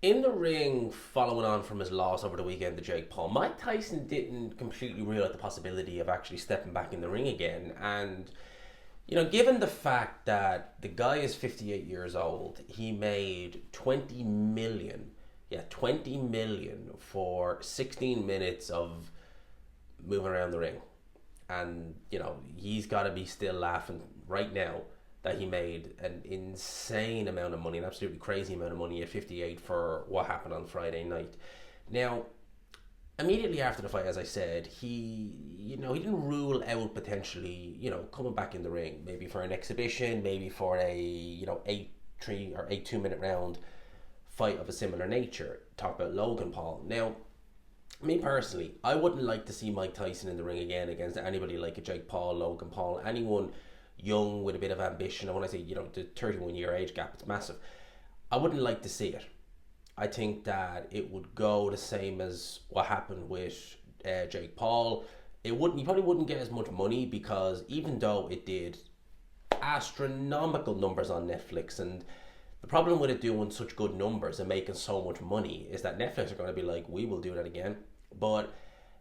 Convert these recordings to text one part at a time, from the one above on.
In the ring, following on from his loss over the weekend to Jake Paul, Mike Tyson didn't completely rule out the possibility of actually stepping back in the ring again. And, given the fact that the guy is 58 years old, he made 20 million, 20 million for 16 minutes of moving around the ring. And, he's got to be still laughing right now that he made an insane amount of money, an absolutely crazy amount of money at 58 for what happened on Friday night. Now, immediately after the fight, as I said, he didn't rule out potentially, coming back in the ring, maybe for an exhibition, maybe for a, 8-3 or 8 2-minute round fight of a similar nature. Talk about Logan Paul. Now, me personally, I wouldn't like to see Mike Tyson in the ring again against anybody like a Jake Paul, Logan Paul, anyone young with a bit of ambition. And when I say, the 31-year age gap, it's massive. I wouldn't like to see it. I think that it would go the same as what happened with Jake Paul. He probably wouldn't get as much money because even though it did astronomical numbers on Netflix, and the problem with it doing such good numbers and making so much money is that Netflix are going to be like, we will do that again. But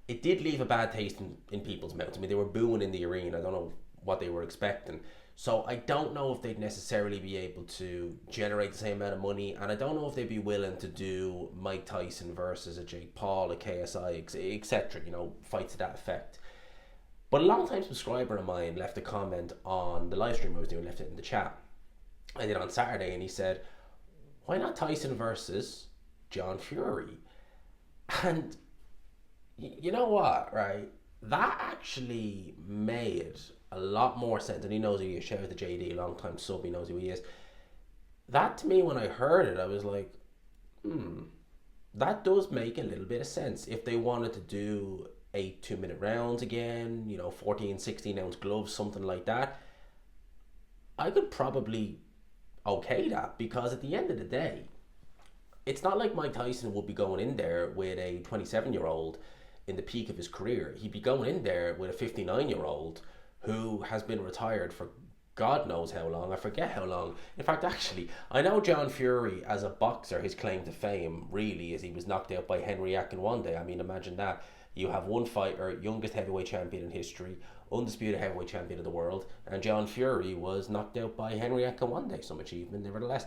it did leave a bad taste in people's mouths. I mean, they were booing in the arena. I don't know what they were expecting. So I don't know if they'd necessarily be able to generate the same amount of money, and I don't know if they'd be willing to do Mike Tyson versus a Jake Paul, a KSI, etc. Fights to that effect. But a long-time subscriber of mine left a comment on the live stream I was doing, left it in the chat. I did on Saturday, and he said, "Why not Tyson versus John Fury?" And you know what, right? That actually made a lot more sense, and he knows who he is. Shout out to JD, long time sub, he knows who he is. That to me, when I heard it, I was like, that does make a little bit of sense. If they wanted to do 8 2-minute rounds again, 14, 16-ounce gloves, something like that, I could probably okay that, because at the end of the day, it's not like Mike Tyson would be going in there with a 27-year-old in the peak of his career. He'd be going in there with a 59-year-old who has been retired for God knows how long. I forget how long. In fact, actually, I know John Fury, as a boxer, his claim to fame really is he was knocked out by Henry Akinwande. I mean, imagine that. You have one fighter, youngest heavyweight champion in history, undisputed heavyweight champion of the world, and John Fury was knocked out by Henry Akinwande. Some achievement, nevertheless.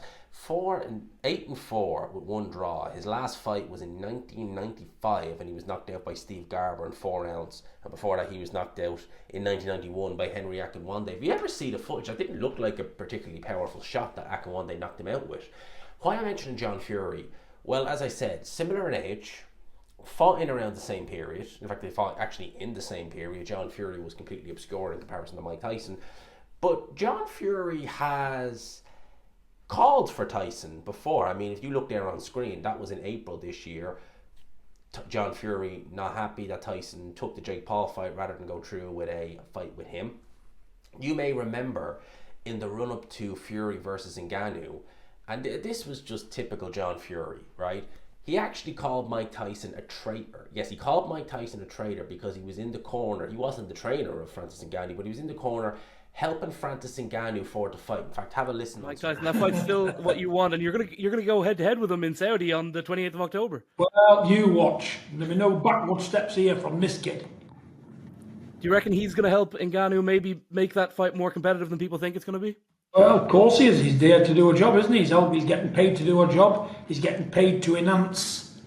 8-4 with one draw. His last fight was in 1995, and he was knocked out by Steve Garber in 4 rounds. And before that, he was knocked out in 1991 by Henry Akinwande. If you ever see the footage, that didn't look like a particularly powerful shot that Akinwande knocked him out with. Why am I mentioning John Fury? Well, as I said, similar in age, fought in around the same period. In fact, they fought actually in the same period. John Fury was completely obscure in comparison to Mike Tyson. But John Fury has called for Tyson before. I mean, if you look there on screen, that was in April this year. John Fury not happy that Tyson took the Jake Paul fight rather than go through with a fight with him. You may remember in the run-up to Fury versus Ngannou, and this was just typical John Fury, right? He actually called Mike Tyson a traitor. Yes, he called Mike Tyson a traitor because he was in the corner. He wasn't the trainer of Francis Ngannou, but he was in the corner helping Francis Ngannou for the fight. In fact, have a listen. Mike Tyson, that fight's still what you want, and you're gonna go head to head with him in Saudi on the 28th of October. Well, you watch. There'll be no backward steps here from this kid. Do you reckon he's going to help Ngannou maybe make that fight more competitive than people think it's going to be? Well, of course he is. He's there to do a job, isn't he? He's getting paid to do a job. He's getting paid to enhance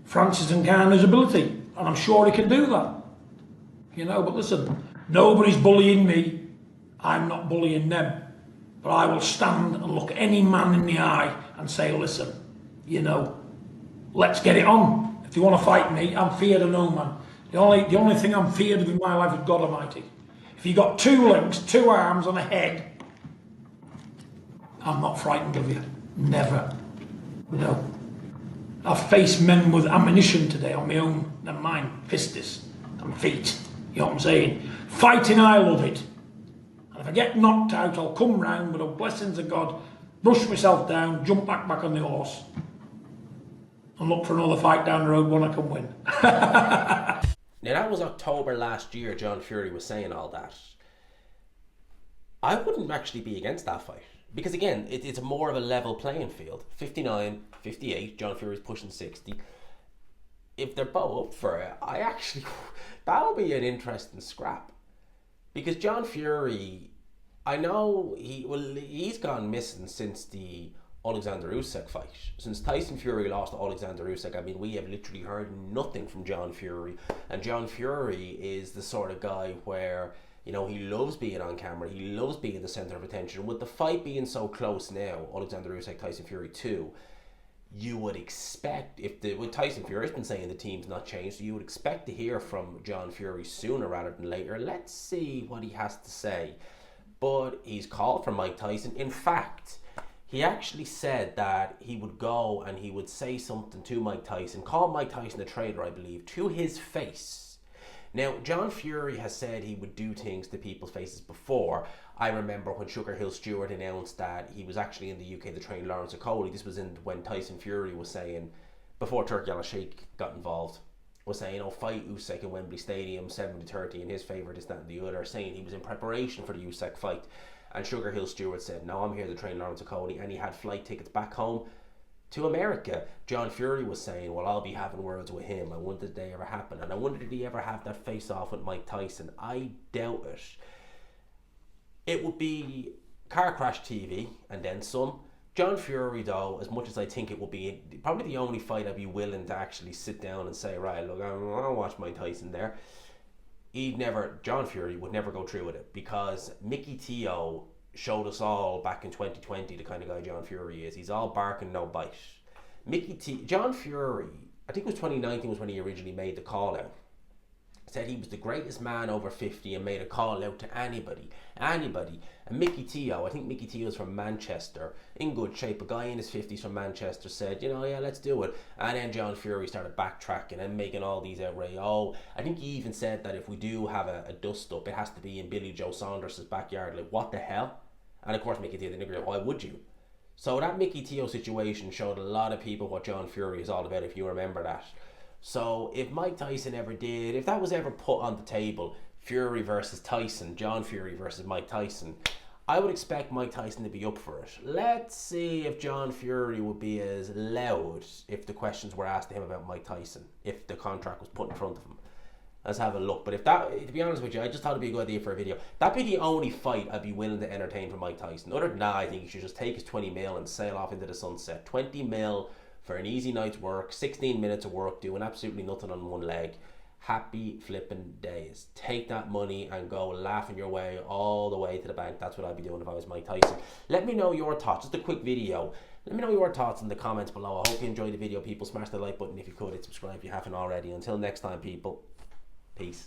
Francis Ngannou's ability. And I'm sure he can do that. But listen, nobody's bullying me. I'm not bullying them. But I will stand and look any man in the eye and say, listen, let's get it on. If you want to fight me, I'm feared of no man. The only thing I'm feared of in my life is God Almighty. If you got 2 legs, 2 arms and a head, I'm not frightened of you. Never. I've faced men with ammunition today on my own and mine, fistus and feet. You know what I'm saying? Fighting, I love it. And if I get knocked out, I'll come round with the blessings of God, brush myself down, jump back on the horse, and look for another fight down the road when I can win. Now, that was October last year, John Fury was saying all that. I wouldn't actually be against that fight. because again, it's more of a level playing field. 59, 58, John Fury's pushing 60. If they're both up for it, that would be an interesting scrap. Because John Fury, I know he's gone missing since the Alexander Usyk fight. Since Tyson Fury lost to Alexander Usyk, I mean, we have literally heard nothing from John Fury. And John Fury is the sort of guy where, he loves being on camera. He loves being the center of attention. With the fight being so close now, Alexander Usyk, Tyson Fury 2, you would expect, with Tyson Fury's been saying the team's not changed, so you would expect to hear from John Fury sooner rather than later. Let's see what he has to say. But he's called for Mike Tyson. In fact, he actually said that he would go and he would say something to Mike Tyson, call Mike Tyson a traitor, I believe, to his face. Now, John Fury has said he would do things to people's faces before. I remember when Sugar Hill Stewart announced that he was actually in the UK to train Lawrence Okolie. This was when Tyson Fury was saying, before Turki Al-Sheikh got involved, was saying, fight Usyk in Wembley Stadium, 70-30 in his favour, this, that and the other, saying he was in preparation for the Usyk fight. And Sugar Hill Stewart said, no, I'm here to train Lawrence Okolie, and he had flight tickets back home to America. John Fury was saying, well, I'll be having words with him. I wonder did they ever happen? And I wonder did he ever have that face-off with Mike Tyson? I doubt it. It would be car crash TV and then some. John Fury, though, as much as I think it would be probably the only fight I'd be willing to actually sit down and say, right, look, I want to watch Mike Tyson there. John Fury would never go through with it, because Mickey Teo showed us all back in 2020 the kind of guy John Fury is. He's all bark and no bite. John Fury, I think it was 2019 was when he originally made the call out. Said he was the greatest man over 50 and made a call out to anybody. And Mickey Teo, I think Mickey Teo is from Manchester, in good shape, a guy in his 50s from Manchester, said, yeah, let's do it. And then John Fury started backtracking and making all these outrageous, I think he even said that if we do have a dust-up, it has to be in Billy Joe Saunders' backyard. Like, what the hell? And of course Mickey Teo didn't agree. Why would you? So that Mickey Teo situation showed a lot of people what John Fury is all about, if you remember that. So if Mike Tyson if that was ever put on the table, Fury versus Tyson, John Fury versus Mike Tyson, I would expect Mike Tyson to be up for it. Let's see if John Fury would be as loud if the questions were asked to him about Mike Tyson, if the contract was put in front of him. Let's have a look. But to be honest with you, I just thought it'd be a good idea for a video. That'd be the only fight I'd be willing to entertain for Mike Tyson. Other than that, I think he should just take his 20 mil and sail off into the sunset. 20 mil for an easy night's work, 16 minutes of work, doing absolutely nothing on one leg. Happy flipping days. Take that money and go laughing your way all the way to the bank. That's what I'd be doing if I was Mike Tyson. Let me know your thoughts. Just a quick video. Let me know your thoughts in the comments below. I hope you enjoyed the video, people. Smash the like button if you could. Subscribe if you haven't already. Until next time, people. Peace.